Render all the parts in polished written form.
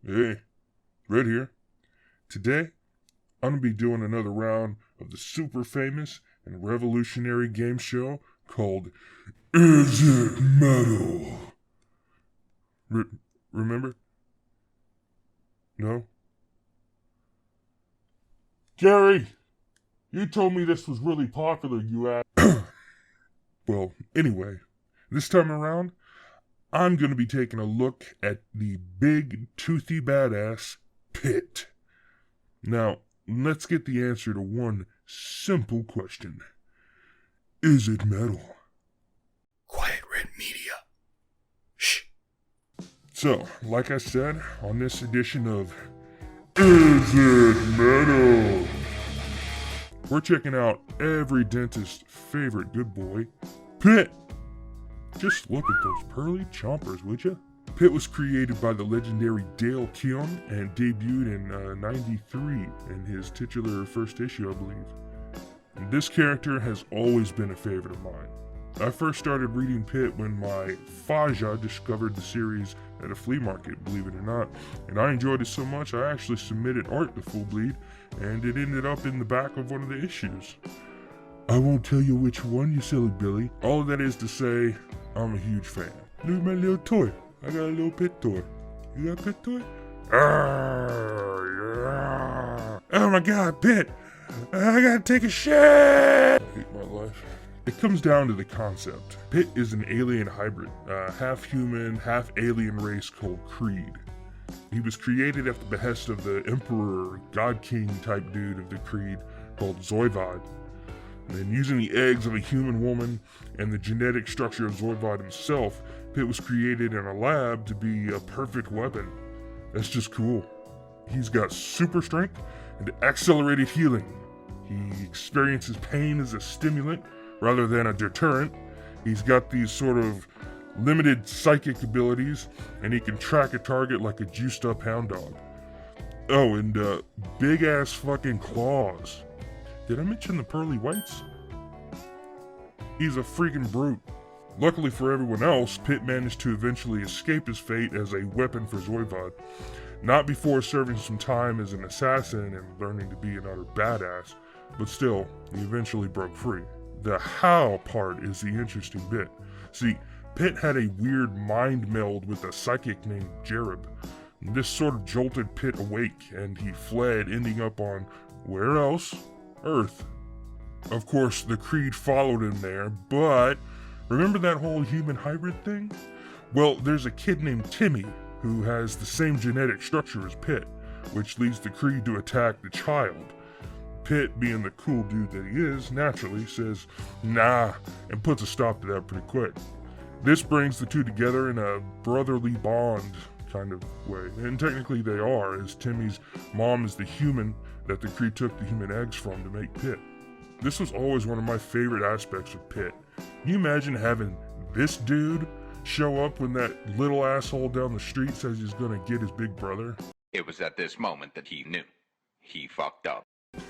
Hey, Red here. Today, I'm gonna be doing another round of the super famous and revolutionary game show called Is It Metal? Remember? No? Gary, you told me this was really popular, you ass. Well, anyway, this time around, I'm gonna be taking a look at the big, toothy badass Pitt. Now, let's get the answer to one simple question. Is it metal? Quiet Red Media. Shh. So, like I said, on this edition of Is It Metal? We're checking out every dentist's favorite good boy, Pitt. Just look at those pearly chompers, would ya? Pitt was created by the legendary Dale Keown and debuted in '93 in his titular first issue, I believe. And this character has always been a favorite of mine. I first started reading Pitt when my Faja discovered the series at a flea market, believe it or not, and I enjoyed it so much I actually submitted art to Full Bleed, and it ended up in the back of one of the issues. I won't tell you which one, you silly Billy. All of that is to say, I'm a huge fan. Look at my little toy. I got a little Pitt toy. You got a Pitt toy? Yeah. Oh my god, Pitt! I gotta take a shit! I hate my life. It comes down to the concept. Pitt is an alien hybrid, half human, half alien race called Creed. He was created at the behest of the Emperor, God King type dude of the Creed called Zoivod. And using the eggs of a human woman and the genetic structure of Zoivod himself, Pitt was created in a lab to be a perfect weapon. That's just cool. He's got super strength and accelerated healing. He experiences pain as a stimulant rather than a deterrent. He's got these sort of limited psychic abilities, and he can track a target like a juiced up hound dog. Oh, and big ass fucking claws. Did I mention the pearly whites? He's a freaking brute. Luckily for everyone else, Pitt managed to eventually escape his fate as a weapon for Zoivod. Not before serving some time as an assassin and learning to be an utter badass, but still, he eventually broke free. The how part is the interesting bit. See, Pitt had a weird mind meld with a psychic named Jerub. This sort of jolted Pitt awake, and he fled, ending up on, where else? Earth. Of course, the Creed followed him there, but remember that whole human hybrid thing? Well, there's a kid named Timmy who has the same genetic structure as Pitt, which leads the Creed to attack the child. Pitt, being the cool dude that he is, naturally says, nah, and puts a stop to that pretty quick. This brings the two together in a brotherly bond kind of way, and technically they are, as Timmy's mom is the human that the Creed took the human eggs from to make Pitt. This was always one of my favorite aspects of Pitt. Can you imagine having this dude show up when that little asshole down the street says he's gonna get his big brother? It was at this moment that he knew. He fucked up.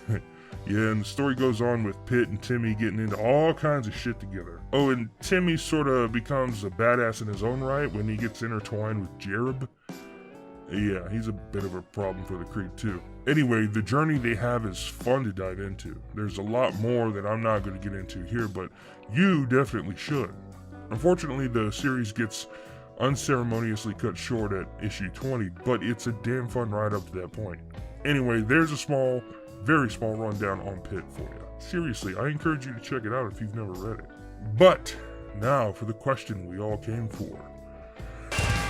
Yeah, and the story goes on with Pitt and Timmy getting into all kinds of shit together. Oh, and Timmy sort of becomes a badass in his own right when he gets intertwined with Jerub. Yeah, he's a bit of a problem for the Creed too. Anyway, the journey they have is fun to dive into. There's a lot more that I'm not going to get into here, but you definitely should. Unfortunately, the series gets unceremoniously cut short at issue 20, but it's a damn fun ride up to that point. Anyway, there's a small, very small rundown on Pitt for you. Seriously, I encourage you to check it out if you've never read it. But now for the question we all came for.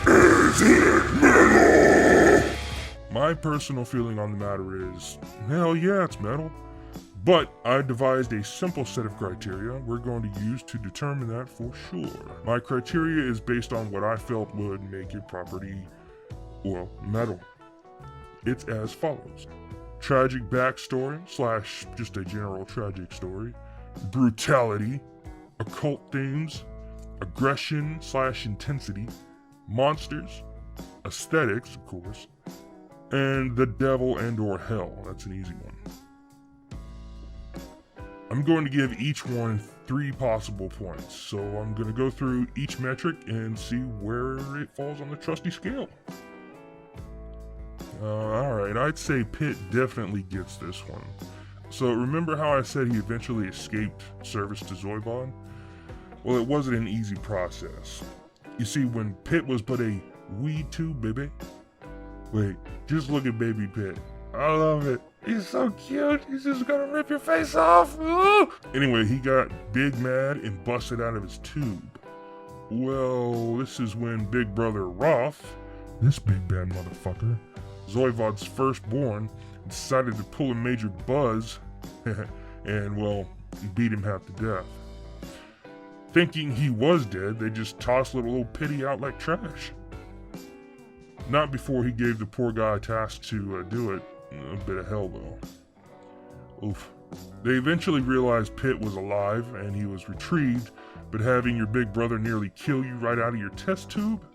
Is it metal? My personal feeling on the matter is, hell yeah, it's metal. But I devised a simple set of criteria we're going to use to determine that for sure. My criteria is based on what I felt would make a property, well, metal. It's as follows. Tragic backstory / just a general tragic story. Brutality. Occult themes. Aggression / intensity. Monsters. Aesthetics, of course. And the devil and or hell. That's an easy one. I'm going to give each one 3 possible points. So I'm going to go through each metric and see where it falls on the trusty scale. Alright, I'd say Pitt definitely gets this one. So remember how I said he eventually escaped service to Zoivod? Well, it wasn't an easy process. You see, when Pitt was but a wee two baby. Wait, just look at baby Pitt. I love it. He's so cute. He's just gonna rip your face off. Ooh! Anyway, he got big mad and busted out of his tube. Well, this is when Big Brother Roth, this big bad motherfucker, Zoivod's firstborn, decided to pull a major buzz and, well, beat him half to death. Thinking he was dead, they just tossed little old Pitty out like trash. Not before he gave the poor guy a task to do it. A bit of hell, though. Oof. They eventually realized Pitt was alive and he was retrieved, but having your big brother nearly kill you right out of your test tube?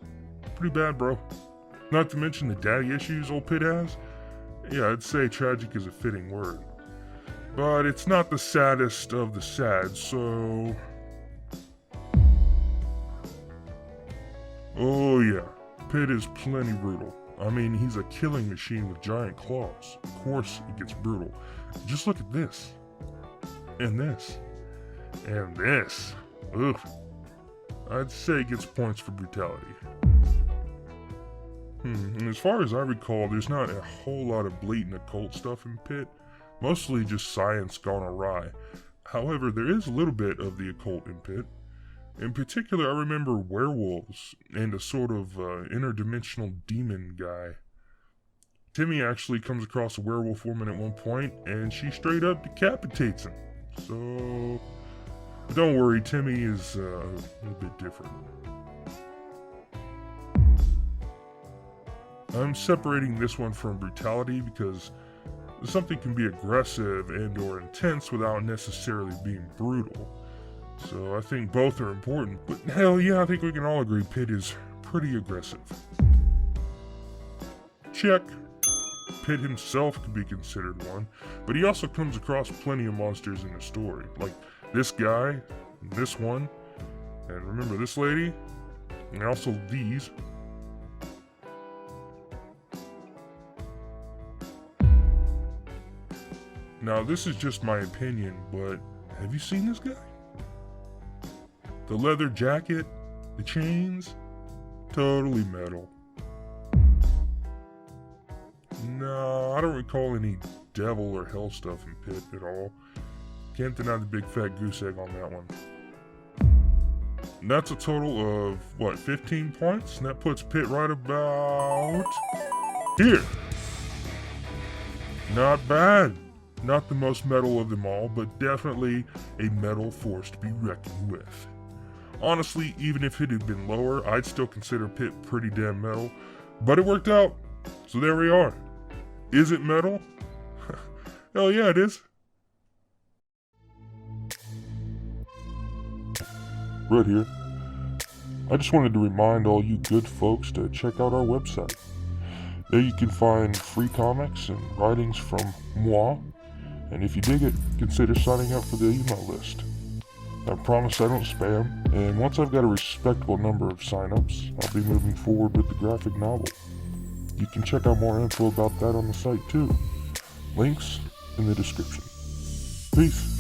Pretty bad, bro. Not to mention the daddy issues old Pitt has. Yeah, I'd say tragic is a fitting word. But it's not the saddest of the sad, so... Oh yeah, Pitt is plenty brutal. I mean, he's a killing machine with giant claws. Of course it gets brutal. Just look at this. And this. And this. Ugh. I'd say it gets points for brutality. And as far as I recall, there's not a whole lot of blatant occult stuff in Pitt. Mostly just science gone awry. However, there is a little bit of the occult in Pitt. In particular, I remember werewolves and a sort of interdimensional demon guy. Timmy actually comes across a werewolf woman at one point, and she straight up decapitates him. So, don't worry, Timmy is a bit different. I'm separating this one from brutality because something can be aggressive and or intense without necessarily being brutal. So I think both are important, but hell yeah, I think we can all agree Pitt is pretty aggressive. Check. Pitt himself could be considered one, but he also comes across plenty of monsters in the story, like this guy, this one, and remember this lady, and also these. Now this is just my opinion, but have you seen this guy? The leather jacket, the chains, totally metal. No, I don't recall any devil or hell stuff in Pitt at all. Can't deny the big fat goose egg on that one. And that's a total of, what, 15 points? And that puts Pitt right about here. Not bad. Not the most metal of them all, but definitely a metal force to be reckoned with. Honestly, even if it had been lower, I'd still consider Pitt pretty damn metal. But it worked out. So there we are. Is it metal? Hell yeah, it is. Right here. I just wanted to remind all you good folks to check out our website. There you can find free comics and writings from moi. And if you dig it, consider signing up for the email list. I promise I don't spam, and once I've got a respectable number of signups, I'll be moving forward with the graphic novel. You can check out more info about that on the site too. Links in the description. Peace.